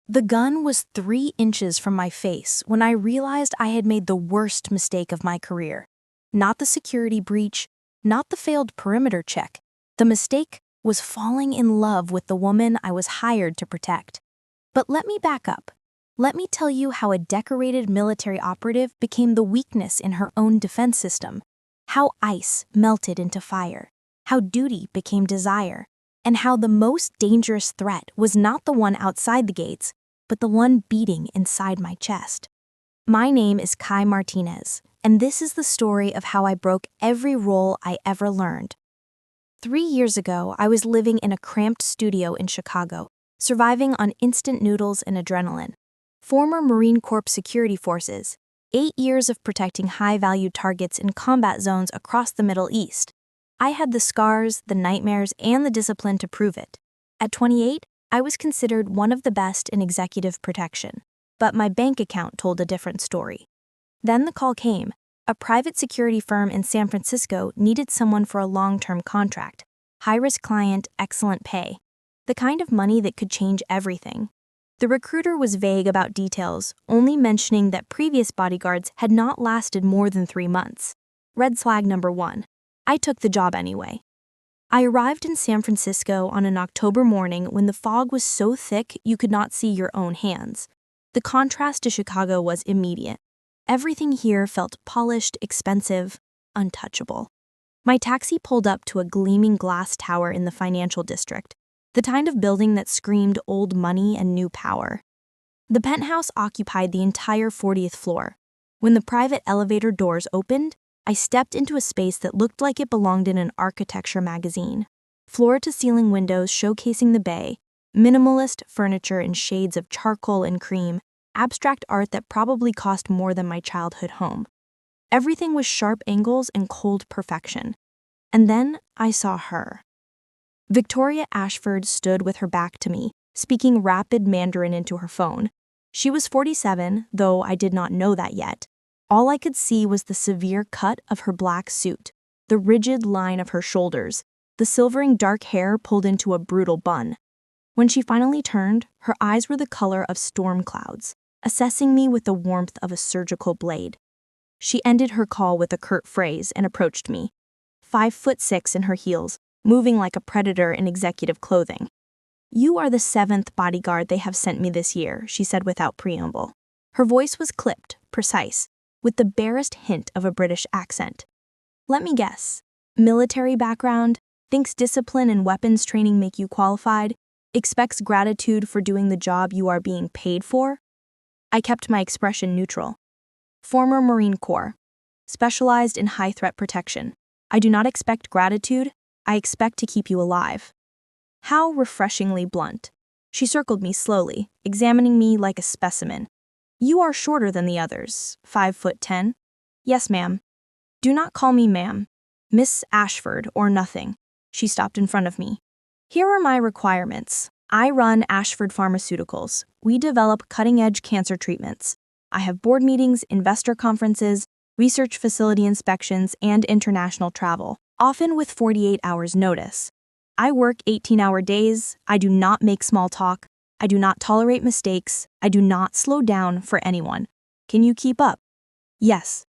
The gun was 3 inches from my face when I realized I had made the worst mistake of my career. Not the security breach, not the failed perimeter check. The mistake was falling in love with the woman I was hired to protect. But let me back up. Let me tell you how a decorated military operative became the weakness in her own defense system, how ice melted into fire, how duty became desire, and how the most dangerous threat was not the one outside the gates, but the one beating inside my chest. My name is Kai Martinez, and this is the story of how I broke every rule I ever learned. 3 years ago, I was living in a cramped studio in Chicago, surviving on instant noodles and adrenaline. Former Marine Corps security forces, 8 years of protecting high-value targets in combat zones across the Middle East. I had the scars, the nightmares, and the discipline to prove it. At 28, I was considered one of the best in executive protection, but my bank account told a different story. Then the call came. A private security firm in San Francisco needed someone for a long-term contract. High-risk client, excellent pay. The kind of money that could change everything. The recruiter was vague about details, only mentioning that previous bodyguards had not lasted more than 3 months. Red flag number 1. I took the job anyway. I arrived in San Francisco on an October morning when the fog was so thick you could not see your own hands. The contrast to Chicago was immediate. Everything here felt polished, expensive, untouchable. My taxi pulled up to a gleaming glass tower in the financial district, the kind of building that screamed old money and new power. The penthouse occupied the entire 40th floor. When the private elevator doors opened, I stepped into a space that looked like it belonged in an architecture magazine. Floor-to-ceiling windows showcasing the bay, minimalist furniture in shades of charcoal and cream, abstract art that probably cost more than my childhood home. Everything was sharp angles and cold perfection. And then I saw her. Victoria Ashford stood with her back to me, speaking rapid Mandarin into her phone. She was 47, though I did not know that yet. All I could see was the severe cut of her black suit, the rigid line of her shoulders, the silvering dark hair pulled into a brutal bun. When she finally turned, her eyes were the color of storm clouds, assessing me with the warmth of a surgical blade. She ended her call with a curt phrase and approached me, 5'6" in her heels, moving like a predator in executive clothing. "You are the 7th bodyguard they have sent me this year," she said without preamble. Her voice was clipped, precise, with the barest hint of a British accent. "Let me guess. Military background, thinks discipline and weapons training make you qualified, expects gratitude for doing the job you are being paid for?" I kept my expression neutral. "Former Marine Corps. Specialized in high-threat protection. I do not expect gratitude. I expect to keep you alive." How refreshingly blunt. She circled me slowly, examining me like a specimen. "You are shorter than the others, 5'10". "Yes, ma'am." "Do not call me ma'am. Miss Ashford or nothing." She stopped in front of me. "Here are my requirements. I run Ashford Pharmaceuticals. We develop cutting-edge cancer treatments. I have board meetings, investor conferences, research facility inspections, and international travel, often with 48 hours notice. I work 18-hour days. I do not make small talk. I do not tolerate mistakes. I do not slow down for anyone. Can you keep up?" "Yes."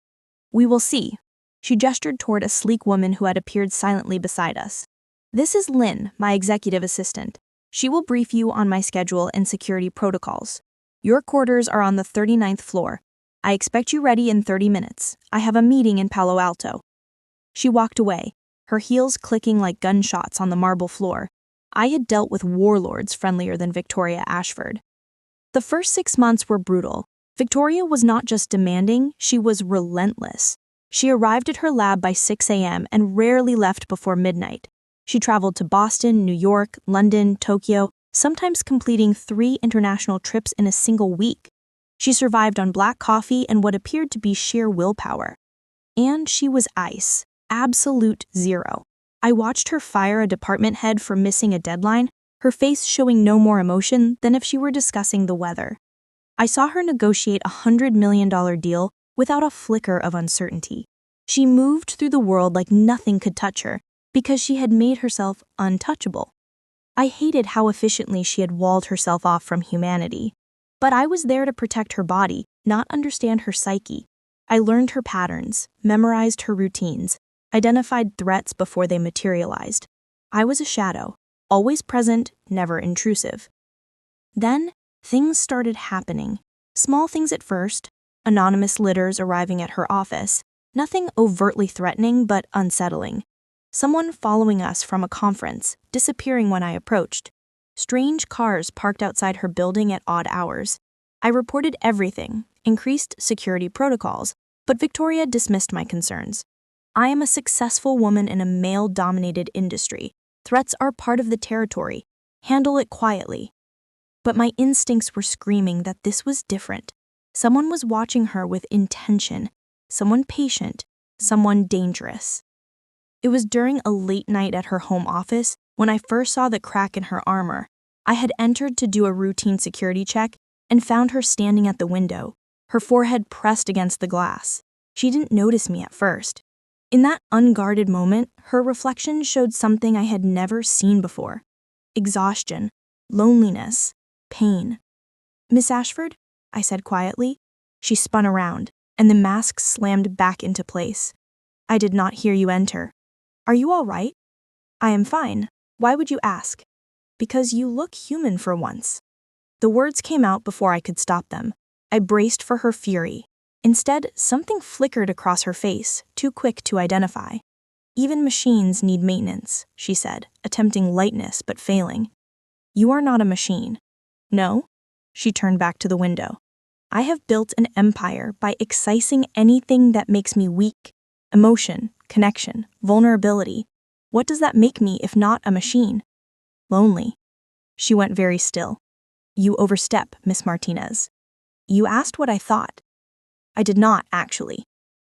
"We will see." She gestured toward a sleek woman who had appeared silently beside us. "This is Lynn, my executive assistant. She will brief you on my schedule and security protocols. Your quarters are on the 39th floor. I expect you ready in 30 minutes. I have a meeting in Palo Alto." She walked away, her heels clicking like gunshots on the marble floor. I had dealt with warlords friendlier than Victoria Ashford. The first 6 months were brutal. Victoria was not just demanding, she was relentless. She arrived at her lab by 6 a.m. and rarely left before midnight. She traveled to Boston, New York, London, Tokyo, sometimes completing 3 international trips in a single week. She survived on black coffee and what appeared to be sheer willpower. And she was ice, absolute zero. I watched her fire a department head for missing a deadline, her face showing no more emotion than if she were discussing the weather. I saw her negotiate a $100 million deal without a flicker of uncertainty. She moved through the world like nothing could touch her because she had made herself untouchable. I hated how efficiently she had walled herself off from humanity. But I was there to protect her body, not understand her psyche. I learned her patterns, memorized her routines, identified threats before they materialized. I was a shadow, always present, never intrusive. Then, things started happening. Small things at first, anonymous litters arriving at her office, nothing overtly threatening but unsettling. Someone following us from a conference, disappearing when I approached. Strange cars parked outside her building at odd hours. I reported everything, increased security protocols, but Victoria dismissed my concerns. I am a successful woman in a male-dominated industry. Threats are part of the territory. Handle it quietly. But my instincts were screaming that this was different. Someone was watching her with intention. Someone patient. Someone dangerous. It was during a late night at her home office when I first saw the crack in her armor. I had entered to do a routine security check and found her standing at the window, her forehead pressed against the glass. She didn't notice me at first. In that unguarded moment, her reflection showed something I had never seen before. Exhaustion, loneliness, pain. "Miss Ashford?" I said quietly. She spun around, and the mask slammed back into place. "I did not hear you enter. Are you all right?" "I am fine. Why would you ask?" "Because you look human for once." The words came out before I could stop them. I braced for her fury. Instead, something flickered across her face, too quick to identify. "Even machines need maintenance," she said, attempting lightness but failing. "You are not a machine." "No?" She turned back to the window. "I have built an empire by excising anything that makes me weak. Emotion, connection, vulnerability. What does that make me if not a machine?" "Lonely." She went very still. "You overstep, Miss Martinez." "You asked what I thought." "I did not, actually."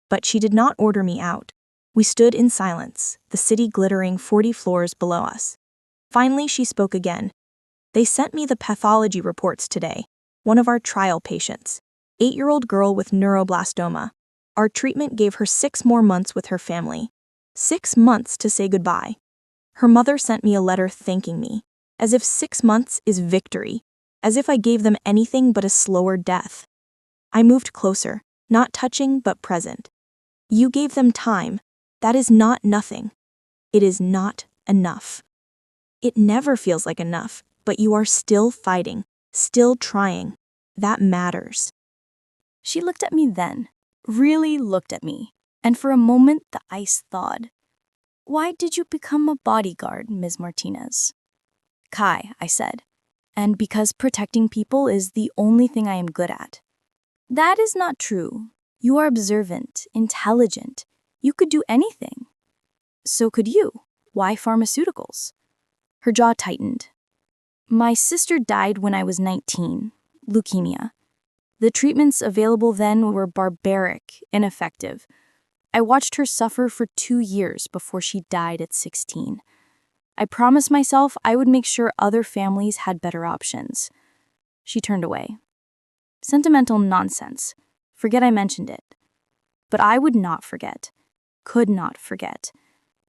But she did not order me out. We stood in silence, the city glittering 40 floors below us. Finally, she spoke again. "They sent me the pathology reports today. One of our trial patients, 8-year-old girl with neuroblastoma. Our treatment gave her 6 more months with her family. 6 months to say goodbye. Her mother sent me a letter thanking me, as if 6 months is victory, as if I gave them anything but a slower death." I moved closer, not touching but present. "You gave them time. That is not nothing. It is not enough. It never feels like enough, but you are still fighting, still trying. That matters." She looked at me then, really looked at me, and for a moment the ice thawed. "Why did you become a bodyguard, Ms. Martinez?" "Kai," I said, "and because protecting people is the only thing I am good at." "That is not true. You are observant, intelligent. You could do anything." "So could you. Why pharmaceuticals?" Her jaw tightened. "My sister died when I was 19, leukemia. The treatments available then were barbaric, ineffective. I watched her suffer for 2 years before she died at 16. I promised myself I would make sure other families had better options." She turned away. Sentimental nonsense. Forget I mentioned it. But I would not forget. Could not forget.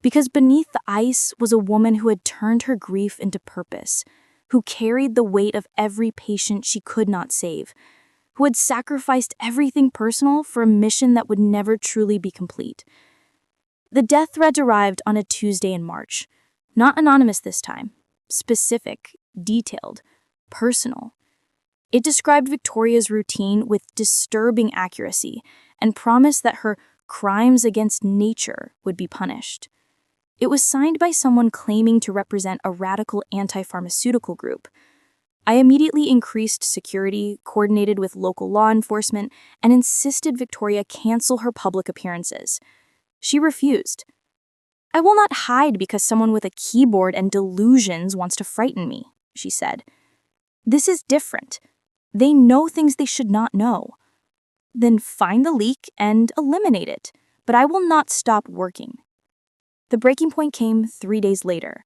Because beneath the ice was a woman who had turned her grief into purpose, who carried the weight of every patient she could not save, who had sacrificed everything personal for a mission that would never truly be complete. The death threads arrived on a Tuesday in March. Not anonymous this time. Specific, detailed, personal. It described Victoria's routine with disturbing accuracy and promised that her crimes against nature would be punished. It was signed by someone claiming to represent a radical anti-pharmaceutical group. I immediately increased security, coordinated with local law enforcement, and insisted Victoria cancel her public appearances. She refused. "I will not hide because someone with a keyboard and delusions wants to frighten me," she said. "This is different. They know things they should not know. Then find the leak and eliminate it, but I will not stop working." The breaking point came 3 days later.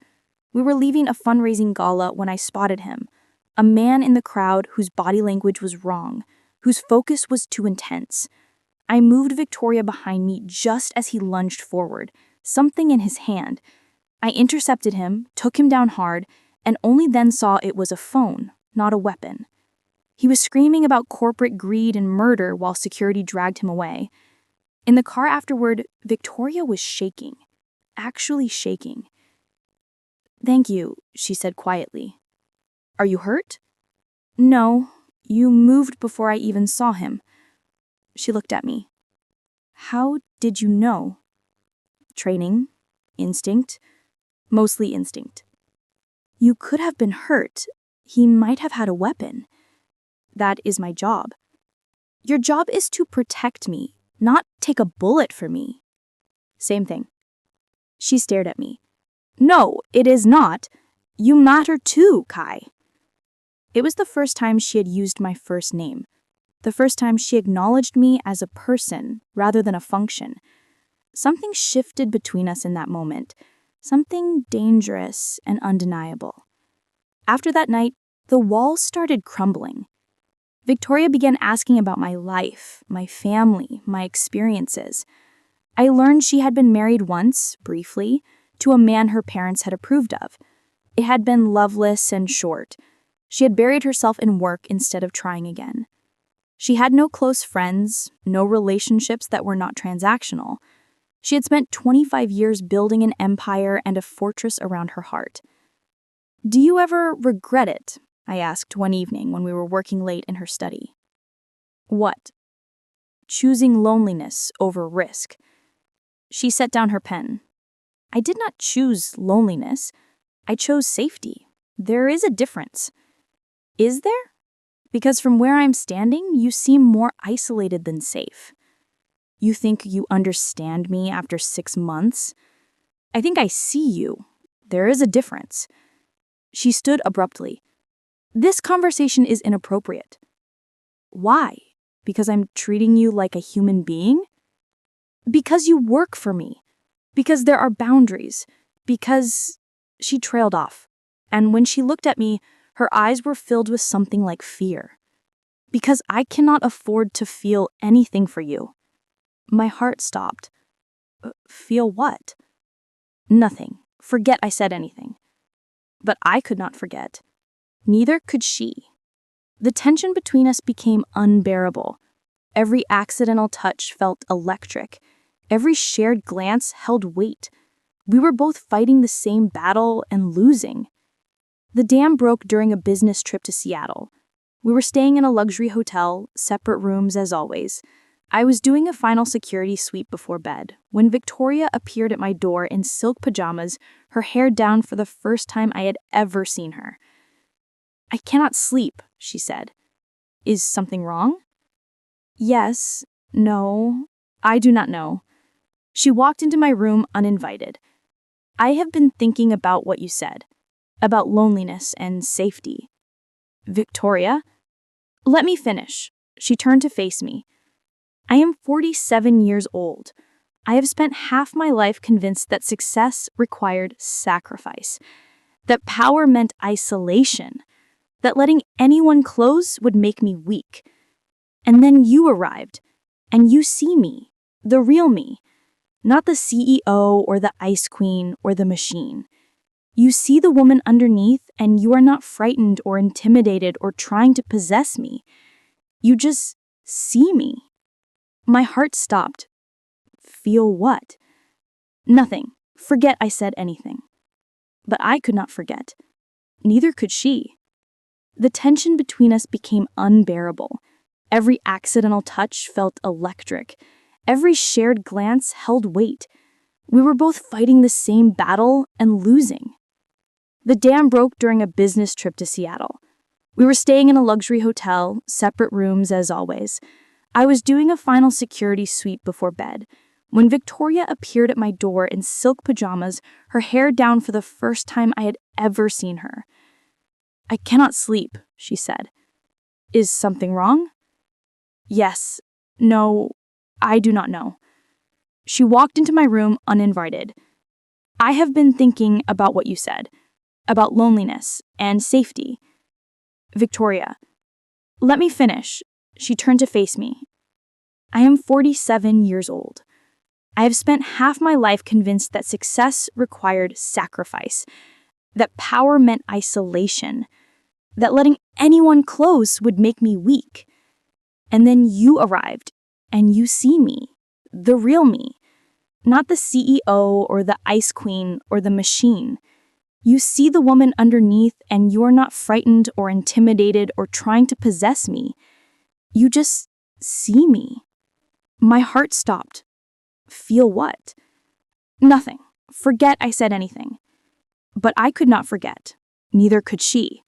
We were leaving a fundraising gala when I spotted him, a man in the crowd whose body language was wrong, whose focus was too intense. I moved Victoria behind me just as he lunged forward, something in his hand. I intercepted him, took him down hard, and only then saw it was a phone, not a weapon. He was screaming about corporate greed and murder while security dragged him away. In the car afterward, Victoria was shaking, actually shaking. "Thank you," she said quietly. "Are you hurt?" "No, you moved before I even saw him." She looked at me. "How did you know?" "Training, instinct, mostly instinct." "You could have been hurt. He might have had a weapon." "That is my job." "Your job is to protect me, not take a bullet for me." "Same thing." She stared at me. "No, it is not. You matter too, Kai." It was the first time she had used my first name, the first time she acknowledged me as a person rather than a function. Something shifted between us in that moment, something dangerous and undeniable. After that night, the walls started crumbling. Victoria began asking about my life, my family, my experiences. I learned she had been married once, briefly, to a man her parents had approved of. It had been loveless and short. She had buried herself in work instead of trying again. She had no close friends, no relationships that were not transactional. She had spent 25 years building an empire and a fortress around her heart. "Do you ever regret it?" I asked one evening when we were working late in her study. "What?" "Choosing loneliness over risk." She set down her pen. "I did not choose loneliness. I chose safety. There is a difference." "Is there? Because from where I'm standing, you seem more isolated than safe." "You think you understand me after 6 months?" "I think I see you. There is a difference." She stood abruptly. "This conversation is inappropriate." "Why? Because I'm treating you like a human being?" "Because you work for me. Because there are boundaries. Because—" She trailed off, and when she looked at me, her eyes were filled with something like fear. "Because I cannot afford to feel anything for you." My heart stopped. Feel what?" "Nothing. Forget I said anything." But I could not forget. Neither could she. The tension between us became unbearable. Every accidental touch felt electric. Every shared glance held weight. We were both fighting the same battle and losing. The dam broke during a business trip to Seattle. We were staying in a luxury hotel, separate rooms as always. I was doing a final security sweep before bed when Victoria appeared at my door in silk pajamas, her hair down for the first time I had ever seen her. "I cannot sleep," she said. "Is something wrong?" "Yes, no, I do not know." She walked into my room uninvited. "I have been thinking about what you said, about loneliness and safety." "Victoria?" "Let me finish." She turned to face me. "I am 47 years old. I have spent half my life convinced that success required sacrifice, that power meant isolation, that letting anyone close would make me weak. And then you arrived, and you see me, the real me, not the CEO or the ice queen or the machine. You see the woman underneath, and you are not frightened or intimidated or trying to possess me. You just see me." My heart stopped. Feel what? Nothing. Forget I said anything. But I could not forget. Neither could she. The tension between us became unbearable. Every accidental touch felt electric. Every shared glance held weight. We were both fighting the same battle and losing. The dam broke during a business trip to Seattle. We were staying in a luxury hotel, separate rooms as always. I was doing a final security sweep before bed when Victoria appeared at my door in silk pajamas, her hair down for the first time I had ever seen her. "I cannot sleep," she said. "Is something wrong?" "Yes. No, I do not know." She walked into my room uninvited. "I have been thinking about what you said, about loneliness and safety." "Victoria." "Let me finish." She turned to face me. "I am 47 years old. I have spent half my life convinced that success required sacrifice, that power meant isolation, that letting anyone close would make me weak. And then you arrived, and you see me, the real me, not the CEO or the ice queen or the machine. You see the woman underneath, and you are not frightened or intimidated or trying to possess me. You just see me. My heart stopped. Feel what? Nothing. Forget I said anything. But I could not forget. Neither could she.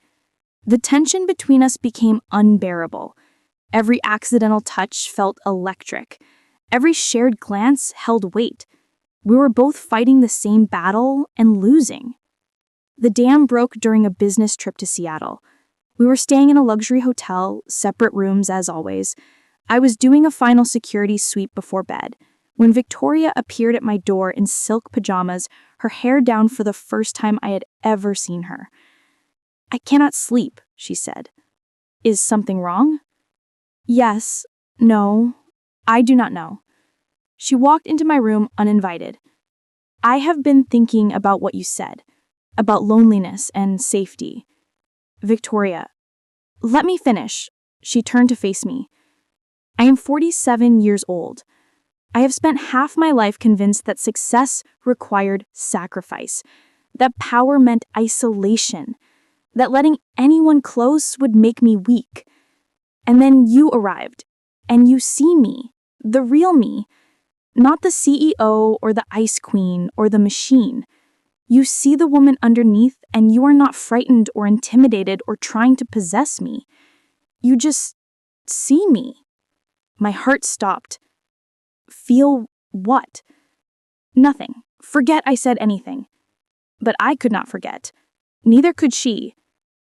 The tension between us became unbearable. Every accidental touch felt electric. Every shared glance held weight. We were both fighting the same battle and losing. The dam broke during a business trip to Seattle. We were staying in a luxury hotel, separate rooms as always. I was doing a final security sweep before bed when Victoria appeared at my door in silk pajamas, her hair down for the first time I had ever seen her. "I cannot sleep," she said. "Is something wrong?" "Yes. No. I do not know." She walked into my room uninvited. "I have been thinking about what you said, about loneliness and safety." "Victoria, let me finish." She turned to face me. "I am 47 years old. I have spent half my life convinced that success required sacrifice, that power meant isolation, that letting anyone close would make me weak. And then you arrived, and you see me, the real me, not the CEO or the ice queen or the machine. You see the woman underneath, and you are not frightened or intimidated or trying to possess me. You just see me." My heart stopped. Feel what? Nothing. Forget I said anything. But I could not forget. Neither could she.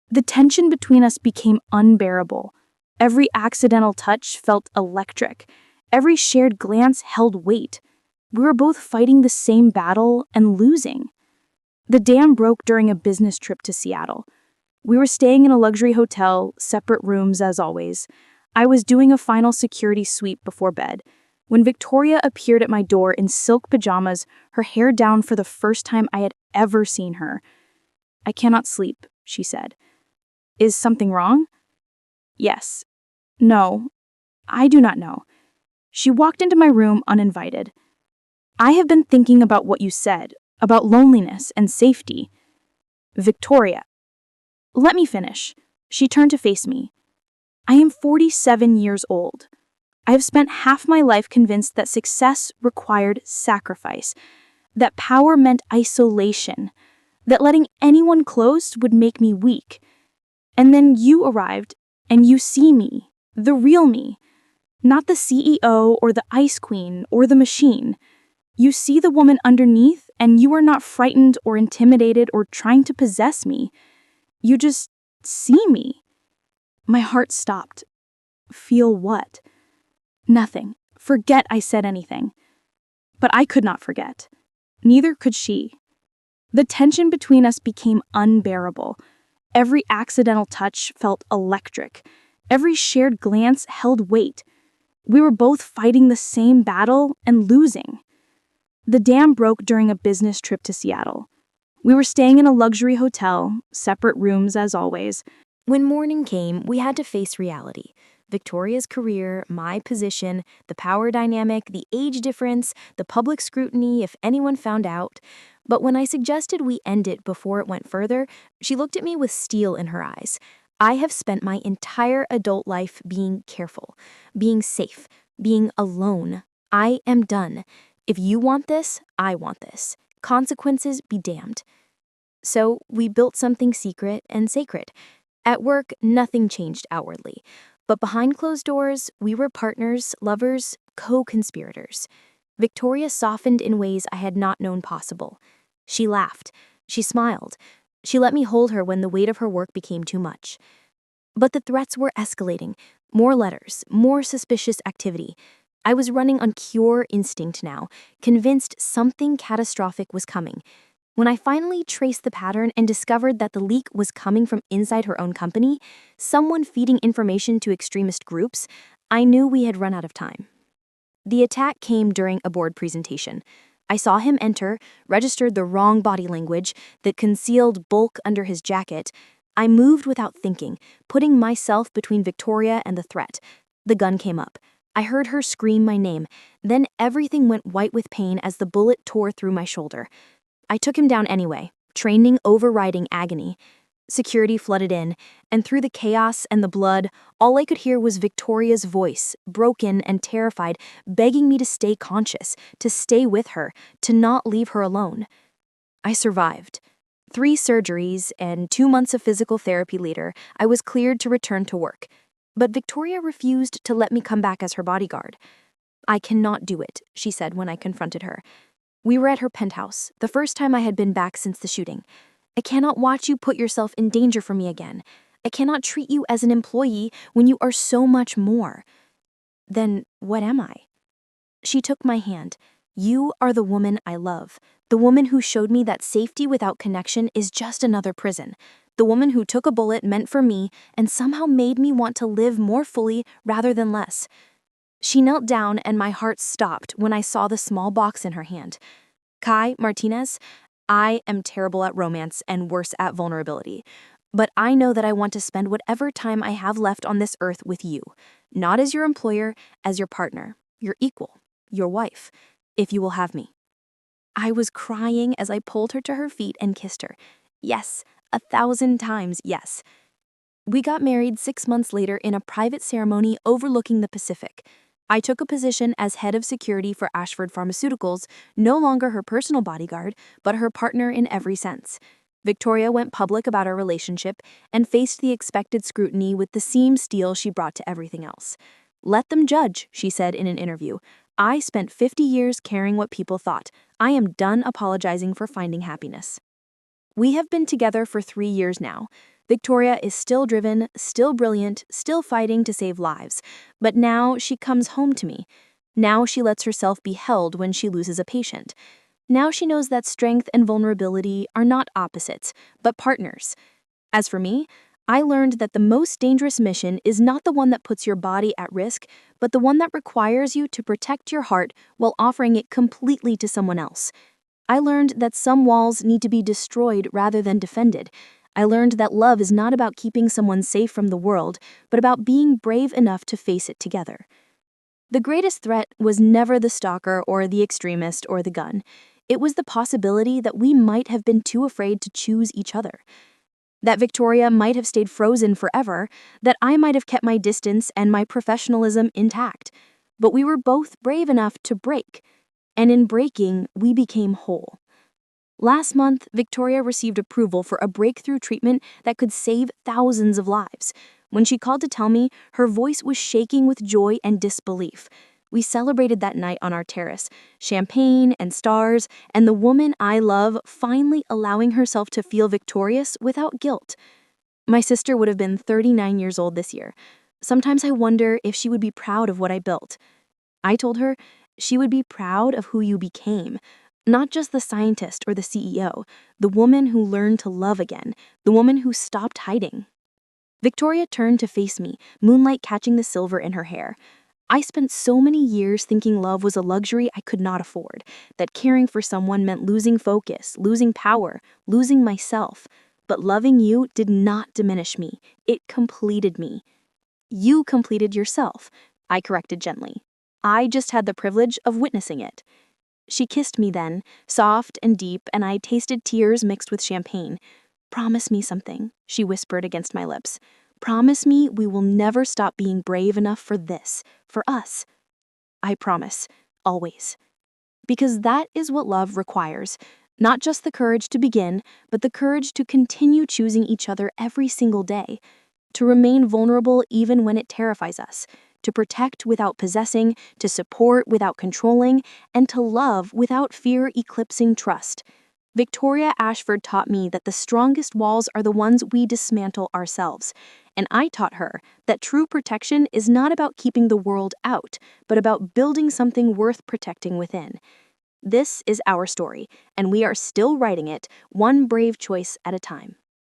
The tension between us became unbearable. Every accidental touch felt electric. Every shared glance held weight. We were both fighting the same battle and losing. The dam broke during a business trip to Seattle. We were staying in a luxury hotel, separate rooms as always. I was doing a final security sweep before bed when Victoria appeared at my door in silk pajamas, her hair down for the first time I had ever seen her. "I cannot sleep," she said. "Is something wrong?" "Yes. No. I do not know." She walked into my room uninvited. "I have been thinking about what you said, about loneliness and safety." "Victoria, let me finish." She turned to face me. "I am 47 years old. I have spent half my life convinced that success required sacrifice, that power meant isolation, that letting anyone close would make me weak. And then you arrived, and you see me, the real me, not the CEO or the ice queen or the machine. You see the woman underneath, and you are not frightened or intimidated or trying to possess me. You just see me." My heart stopped. Feel what? Nothing. Forget I said anything. But I could not forget. Neither could she. The tension between us became unbearable. Every accidental touch felt electric. Every shared glance held weight. We were both fighting the same battle and losing. The dam broke during a business trip to Seattle. We were staying in a luxury hotel, separate rooms as always. When morning came, we had to face reality. Victoria's career, my position, the power dynamic, the age difference, the public scrutiny if anyone found out. But when I suggested we end it before it went further, she looked at me with steel in her eyes. I have spent my entire adult life being careful, being safe, being alone. I am done. If you want this, I want this. Consequences be damned. So we built something secret and sacred. At work, nothing changed outwardly. But behind closed doors, we were partners, lovers, co-conspirators. Victoria softened in ways I had not known possible. She laughed. She smiled. She let me hold her when the weight of her work became too much. But the threats were escalating. More letters, more suspicious activity. I was running on pure instinct now, convinced something catastrophic was coming. When I finally traced the pattern and discovered that the leak was coming from inside her own company, someone feeding information to extremist groups, I knew we had run out of time. The attack came during a board presentation. I saw him enter, registered the wrong body language that concealed bulk under his jacket. I moved without thinking, putting myself between Victoria and the threat. The gun came up. I heard her scream my name. Then everything went white with pain as the bullet tore through my shoulder. I took him down anyway, training overriding agony. Security flooded in, and through the chaos and the blood, all I could hear was Victoria's voice, broken and terrified, begging me to stay conscious, to stay with her, to not leave her alone. I survived. 3 surgeries and 2 months of physical therapy later, I was cleared to return to work. But Victoria refused to let me come back as her bodyguard. "I cannot do it," she said when I confronted her. We were at her penthouse, the first time I had been back since the shooting. "I cannot watch you put yourself in danger for me again. I cannot treat you as an employee when you are so much more." "Then what am I?" She took my hand. "You are the woman I love. The woman who showed me that safety without connection is just another prison. The woman who took a bullet meant for me and somehow made me want to live more fully rather than less." She knelt down and my heart stopped when I saw the small box in her hand. "Kai Martinez, I am terrible at romance and worse at vulnerability. But I know that I want to spend whatever time I have left on this earth with you. Not as your employer, as your partner, your equal, your wife, if you will have me." I was crying as I pulled her to her feet and kissed her. Yes, 1,000 times yes. We got married 6 months later in a private ceremony overlooking the Pacific. I took a position as head of security for Ashford Pharmaceuticals, no longer her personal bodyguard, but her partner in every sense. Victoria went public about our relationship and faced the expected scrutiny with the same steel she brought to everything else. "Let them judge," she said in an interview. "I spent 50 years caring what people thought. I am done apologizing for finding happiness." We have been together for 3 years now. Victoria is still driven, still brilliant, still fighting to save lives. But now she comes home to me. Now she lets herself be held when she loses a patient. Now she knows that strength and vulnerability are not opposites, but partners. As for me, I learned that the most dangerous mission is not the one that puts your body at risk, but the one that requires you to protect your heart while offering it completely to someone else. I learned that some walls need to be destroyed rather than defended. I learned that love is not about keeping someone safe from the world, but about being brave enough to face it together. The greatest threat was never the stalker or the extremist or the gun. It was the possibility that we might have been too afraid to choose each other. That Victoria might have stayed frozen forever, that I might have kept my distance and my professionalism intact. But we were both brave enough to break. And in breaking, we became whole. Last month, Victoria received approval for a breakthrough treatment that could save thousands of lives. When she called to tell me, her voice was shaking with joy and disbelief. We celebrated that night on our terrace, champagne and stars, and the woman I love finally allowing herself to feel victorious without guilt. My sister would have been 39 years old this year. Sometimes I wonder if she would be proud of what I built. I told her she would be proud of who you became. Not just the scientist or the CEO, the woman who learned to love again, the woman who stopped hiding. Victoria turned to face me, moonlight catching the silver in her hair. I spent so many years thinking love was a luxury I could not afford, that caring for someone meant losing focus, losing power, losing myself. But loving you did not diminish me. It completed me. "You completed yourself," I corrected gently. I just had the privilege of witnessing it. She kissed me then, soft and deep, and I tasted tears mixed with champagne. "Promise me something," she whispered against my lips. "Promise me we will never stop being brave enough for this, for us." I promise, always. Because that is what love requires. Not just the courage to begin, but the courage to continue choosing each other every single day. To remain vulnerable even when it terrifies us. To protect without possessing, to support without controlling, and to love without fear eclipsing trust. Victoria Ashford taught me that the strongest walls are the ones we dismantle ourselves. And I taught her that true protection is not about keeping the world out, but about building something worth protecting within. This is our story, and we are still writing it, one brave choice at a time.